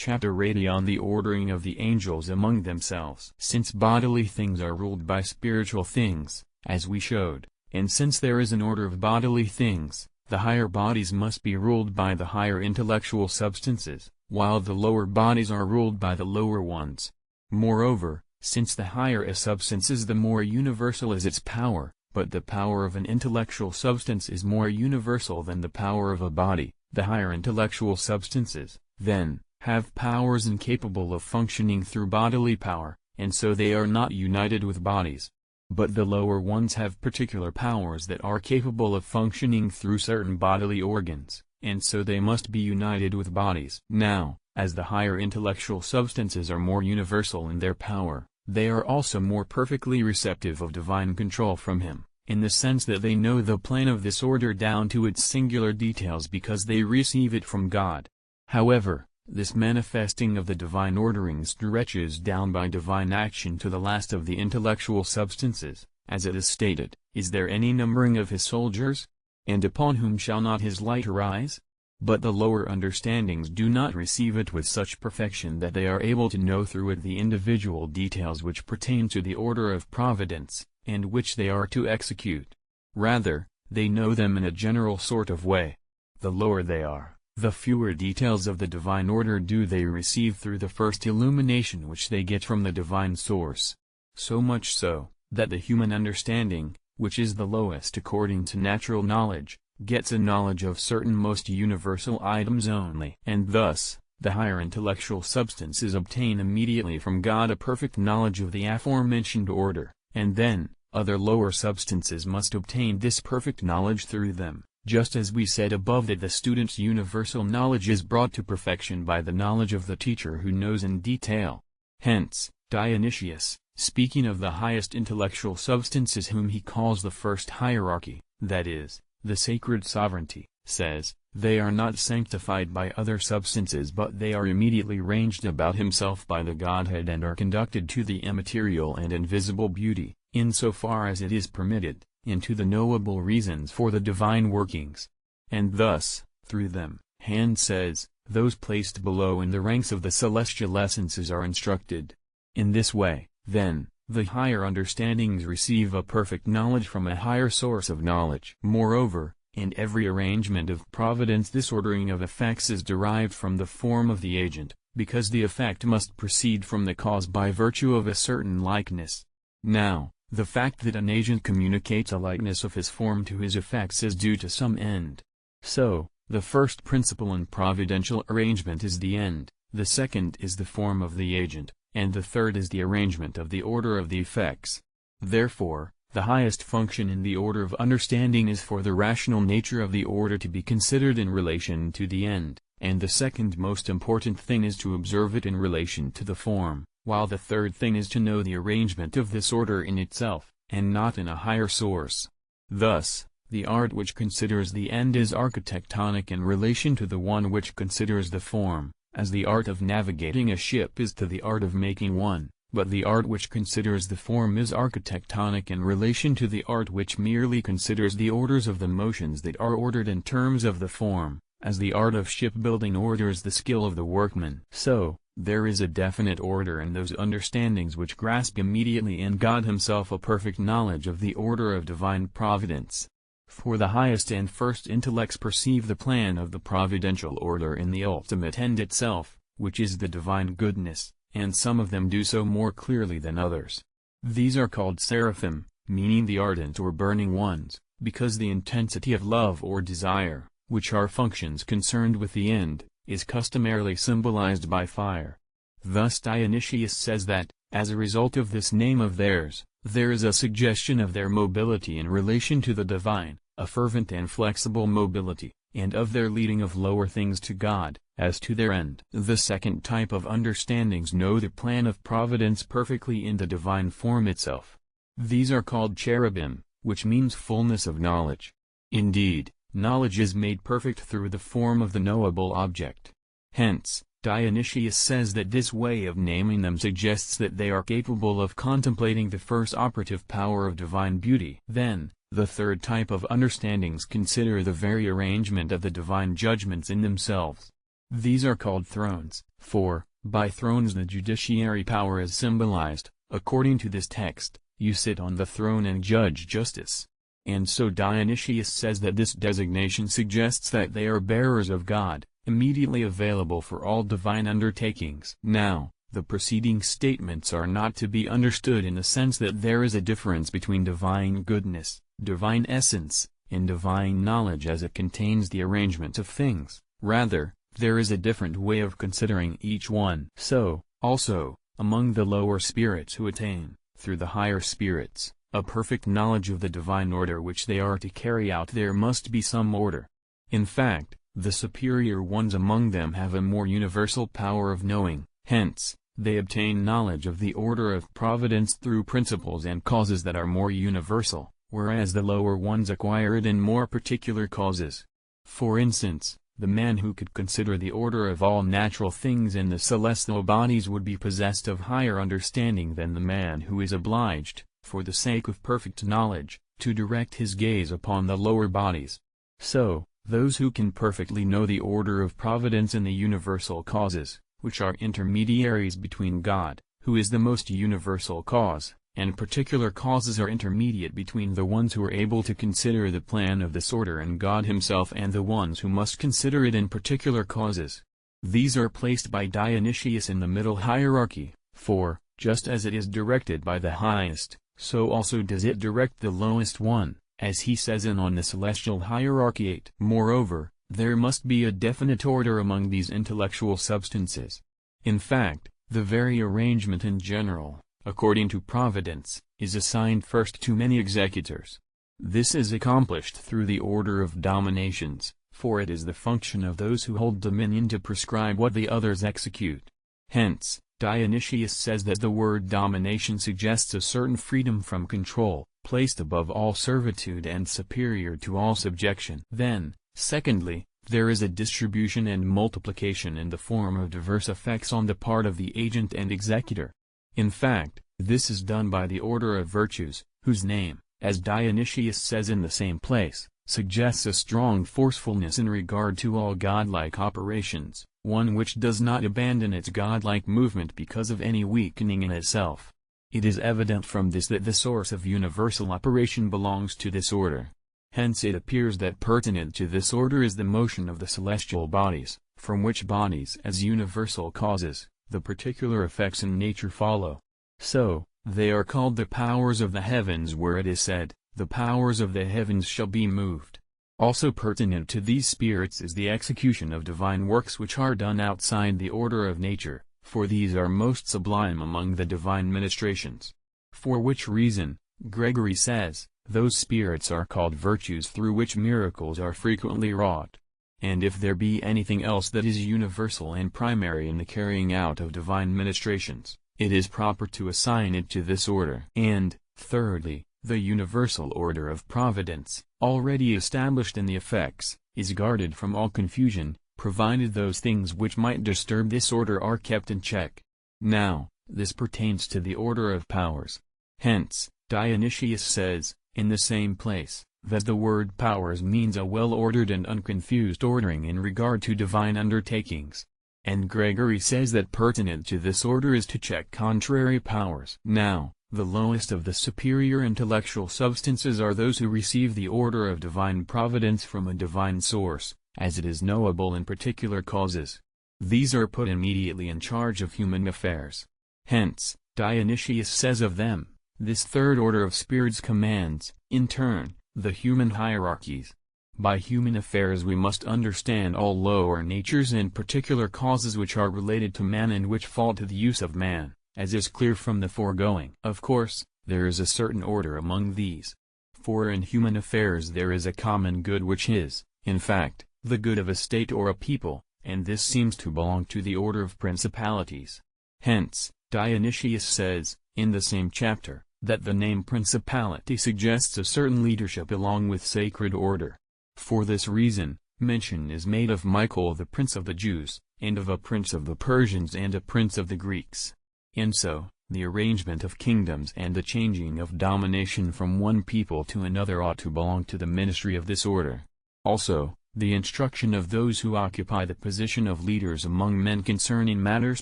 Chapter 80 on the ordering of the angels among themselves. Since bodily things are ruled by spiritual things, as we showed, and since there is an order of bodily things, the higher bodies must be ruled by the higher intellectual substances, while the lower bodies are ruled by the lower ones. Moreover, since the higher a substance is, the more universal is its power, but the power of an intellectual substance is more universal than the power of a body, the higher intellectual substances, then, have powers incapable of functioning through bodily power, and so they are not united with bodies. But the lower ones have particular powers that are capable of functioning through certain bodily organs, and so they must be united with bodies. Now, as the higher intellectual substances are more universal in their power, they are also more perfectly receptive of divine control from him, in the sense that they know the plan of this order down to its singular details because they receive it from God. However, this manifesting of the divine ordering stretches down by divine action to the last of the intellectual substances, as it is stated, "Is there any numbering of his soldiers? And upon whom shall not his light arise?" But the lower understandings do not receive it with such perfection that they are able to know through it the individual details which pertain to the order of providence, and which they are to execute. Rather, they know them in a general sort of way. The lower they are, the fewer details of the divine order do they receive through the first illumination which they get from the divine source. So much so, that the human understanding, which is the lowest according to natural knowledge, gets a knowledge of certain most universal items only. And thus, the higher intellectual substances obtain immediately from God a perfect knowledge of the aforementioned order, and then, other lower substances must obtain this perfect knowledge through them. Just as we said above that the student's universal knowledge is brought to perfection by the knowledge of the teacher who knows in detail. Hence, Dionysius, speaking of the highest intellectual substances whom he calls the first hierarchy, that is, the sacred sovereignty, says, "They are not sanctified by other substances but they are immediately ranged about himself by the Godhead and are conducted to the immaterial and invisible beauty, in so far as it is permitted, into the knowable reasons for the divine workings. And thus, through them," Hand says, "those placed below in the ranks of the celestial essences are instructed." In this way, then, the higher understandings receive a perfect knowledge from a higher source of knowledge. Moreover, in every arrangement of providence this ordering of effects is derived from the form of the agent, because the effect must proceed from the cause by virtue of a certain likeness. Now, the fact that an agent communicates a likeness of his form to his effects is due to some end. So, the first principle in providential arrangement is the end, the second is the form of the agent, and the third is the arrangement of the order of the effects. Therefore, the highest function in the order of understanding is for the rational nature of the order to be considered in relation to the end, and the second most important thing is to observe it in relation to the form, while the third thing is to know the arrangement of this order in itself, and not in a higher source. Thus, the art which considers the end is architectonic in relation to the one which considers the form, as the art of navigating a ship is to the art of making one, but the art which considers the form is architectonic in relation to the art which merely considers the orders of the motions that are ordered in terms of the form, as the art of shipbuilding orders the skill of the workman. So, there is a definite order in those understandings which grasp immediately in God himself a perfect knowledge of the order of divine providence. For the highest and first intellects perceive the plan of the providential order in the ultimate end itself, which is the divine goodness, and some of them do so more clearly than others. These are called seraphim, meaning the ardent or burning ones, because the intensity of love or desire, which are functions concerned with the end, is customarily symbolized by fire. Thus Dionysius says that, as a result of this name of theirs, there is a suggestion of their mobility in relation to the divine, a fervent and flexible mobility, and of their leading of lower things to God, as to their end. The second type of understandings know the plan of providence perfectly in the divine form itself. These are called cherubim, which means fullness of knowledge. Indeed, knowledge is made perfect through the form of the knowable object. Hence, Dionysius says that this way of naming them suggests that they are capable of contemplating the first operative power of divine beauty. Then, the third type of understandings consider the very arrangement of the divine judgments in themselves. These are called thrones, for, by thrones the judiciary power is symbolized. According to this text, you sit on the throne and judge justice. And so Dionysius says that this designation suggests that they are bearers of God, immediately available for all divine undertakings. Now, the preceding statements are not to be understood in the sense that there is a difference between divine goodness, divine essence, and divine knowledge as it contains the arrangement of things. Rather, there is a different way of considering each one. So, also, among the lower spirits who attain, through the higher spirits, a perfect knowledge of the divine order which they are to carry out, there must be some order. In fact, the superior ones among them have a more universal power of knowing, hence, they obtain knowledge of the order of providence through principles and causes that are more universal, whereas the lower ones acquire it in more particular causes. For instance, the man who could consider the order of all natural things in the celestial bodies would be possessed of higher understanding than the man who is obliged, for the sake of perfect knowledge, to direct his gaze upon the lower bodies. So, those who can perfectly know the order of providence in the universal causes, which are intermediaries between God, who is the most universal cause, and particular causes are intermediate between the ones who are able to consider the plan of this order and God himself and the ones who must consider it in particular causes. These are placed by Dionysius in the middle hierarchy, for, just as it is directed by the highest, so also does it direct the lowest one, as he says in On the Celestial Hierarchy 8. Moreover, there must be a definite order among these intellectual substances. In fact, the very arrangement in general, according to providence, is assigned first to many executors. This is accomplished through the order of dominations, for it is the function of those who hold dominion to prescribe what the others execute. Hence, Dionysius says that the word domination suggests a certain freedom from control, placed above all servitude and superior to all subjection. Then, secondly, there is a distribution and multiplication in the form of diverse effects on the part of the agent and executor. In fact, this is done by the order of virtues, whose name, as Dionysius says in the same place, suggests a strong forcefulness in regard to all godlike operations, one which does not abandon its godlike movement because of any weakening in itself. It is evident from this that the source of universal operation belongs to this order. Hence it appears that pertinent to this order is the motion of the celestial bodies, from which bodies as universal causes, the particular effects in nature follow. So, they are called the powers of the heavens, where it is said, the powers of the heavens shall be moved. Also pertinent to these spirits is the execution of divine works which are done outside the order of nature, for these are most sublime among the divine ministrations. For which reason, Gregory says, those spirits are called virtues through which miracles are frequently wrought. And if there be anything else that is universal and primary in the carrying out of divine ministrations, it is proper to assign it to this order. And, thirdly, the universal order of providence, already established in the effects, is guarded from all confusion, provided those things which might disturb this order are kept in check. Now, this pertains to the order of powers. Hence, Dionysius says, in the same place, that the word powers means a well-ordered and unconfused ordering in regard to divine undertakings. And Gregory says that pertinent to this order is to check contrary powers. Now, the lowest of the superior intellectual substances are those who receive the order of divine providence from a divine source, as it is knowable in particular causes. These are put immediately in charge of human affairs. Hence, Dionysius says of them, this third order of spirits commands, in turn, the human hierarchies. By human affairs we must understand all lower natures and particular causes which are related to man and which fall to the use of man, as is clear from the foregoing. Of course, there is a certain order among these. For in human affairs there is a common good which is, in fact, the good of a state or a people, and this seems to belong to the order of principalities. Hence, Dionysius says, in the same chapter, that the name principality suggests a certain leadership along with sacred order. For this reason, mention is made of Michael the prince of the Jews, and of a prince of the Persians and a prince of the Greeks. And so, the arrangement of kingdoms and the changing of domination from one people to another ought to belong to the ministry of this order. Also, The instruction of those who occupy the position of leaders among men concerning matters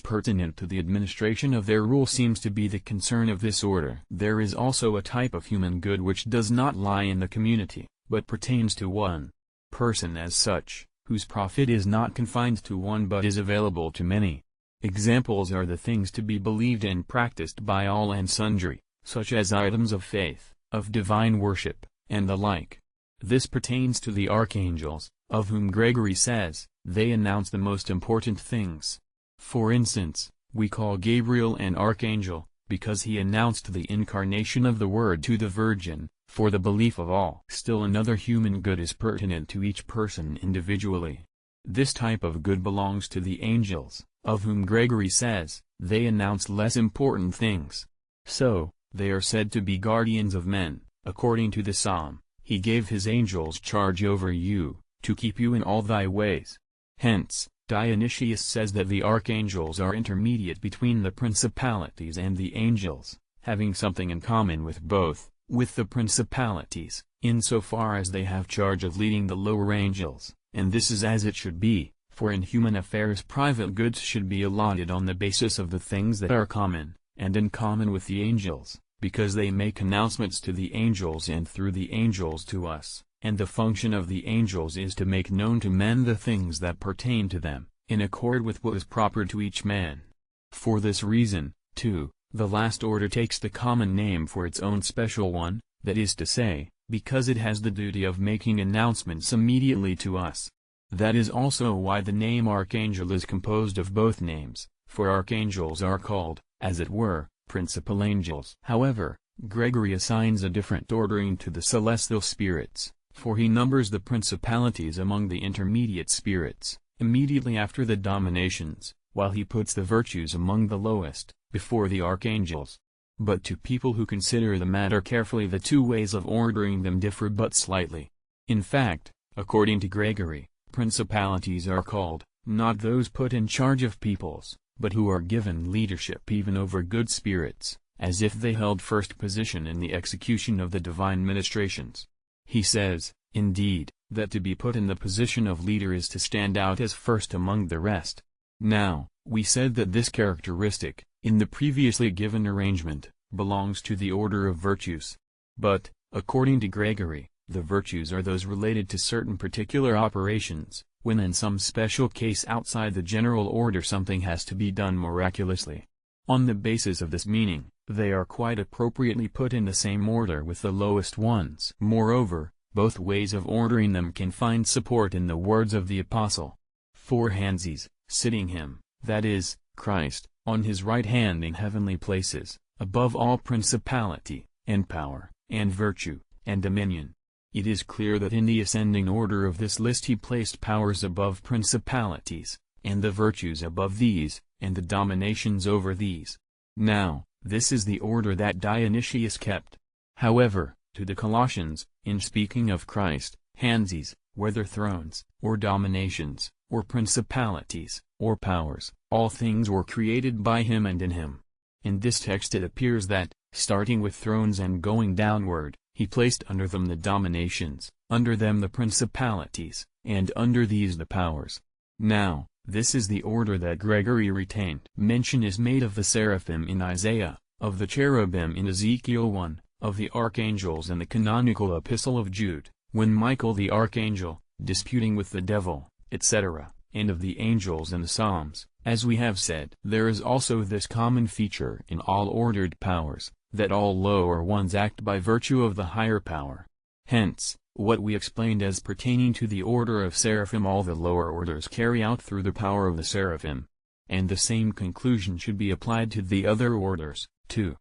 pertinent to the administration of their rule seems to be the concern of this order. There is also a type of human good which does not lie in the community, but pertains to one person as such, whose profit is not confined to one but is available to many. Examples are the things to be believed and practiced by all and sundry, such as items of faith, of divine worship, and the like. This pertains to the archangels, of whom Gregory says, they announce the most important things. For instance, we call Gabriel an archangel, because he announced the incarnation of the Word to the Virgin, for the belief of all. Still another human good is pertinent to each person individually. This type of good belongs to the angels, of whom Gregory says, they announce less important things. So, they are said to be guardians of men, according to the Psalm, he gave his angels charge over you, to keep you in all thy ways. Hence, Dionysius says that the archangels are intermediate between the principalities and the angels, having something in common with both, with the principalities, insofar as they have charge of leading the lower angels, and this is as it should be, for in human affairs private goods should be allotted on the basis of the things that are common, and in common with the angels, because they make announcements to the angels and through the angels to us. And the function of the angels is to make known to men the things that pertain to them, in accord with what is proper to each man. For this reason, too, the last order takes the common name for its own special one, that is to say, because it has the duty of making announcements immediately to us. That is also why the name archangel is composed of both names, for archangels are called, as it were, principal angels. However, Gregory assigns a different ordering to the celestial spirits, for he numbers the principalities among the intermediate spirits, immediately after the dominations, while he puts the virtues among the lowest, before the archangels. But to people who consider the matter carefully, the two ways of ordering them differ but slightly. In fact, according to Gregory, principalities are called, not those put in charge of peoples, but who are given leadership even over good spirits, as if they held first position in the execution of the divine ministrations. He says, indeed, that to be put in the position of leader is to stand out as first among the rest. Now, we said that this characteristic, in the previously given arrangement, belongs to the order of virtues. But, according to Gregory, the virtues are those related to certain particular operations, when in some special case outside the general order something has to be done miraculously. On the basis of this meaning, they are quite appropriately put in the same order with the lowest ones. Moreover, both ways of ordering them can find support in the words of the Apostle. For Hanses, sitting him, that is, Christ, on his right hand in heavenly places, above all principality, and power, and virtue, and dominion. It is clear that in the ascending order of this list he placed powers above principalities, and the virtues above these, and the dominations over these. Now, this is the order that Dionysius kept. However, to the Colossians, in speaking of Christ, Hanses, whether thrones, or dominations, or principalities, or powers, all things were created by him and in him. In this text it appears that, starting with thrones and going downward, he placed under them the dominations, under them the principalities, and under these the powers. Now, this is the order that Gregory retained. Mention is made of the seraphim in Isaiah, of the cherubim in Ezekiel 1, of the archangels in the canonical epistle of Jude, when Michael the archangel, disputing with the devil, etc., and of the angels in the Psalms, as we have said. There is also this common feature in all ordered powers, that all lower ones act by virtue of the higher power. Hence, what we explained as pertaining to the order of seraphim all the lower orders carry out through the power of the seraphim. And the same conclusion should be applied to the other orders, too.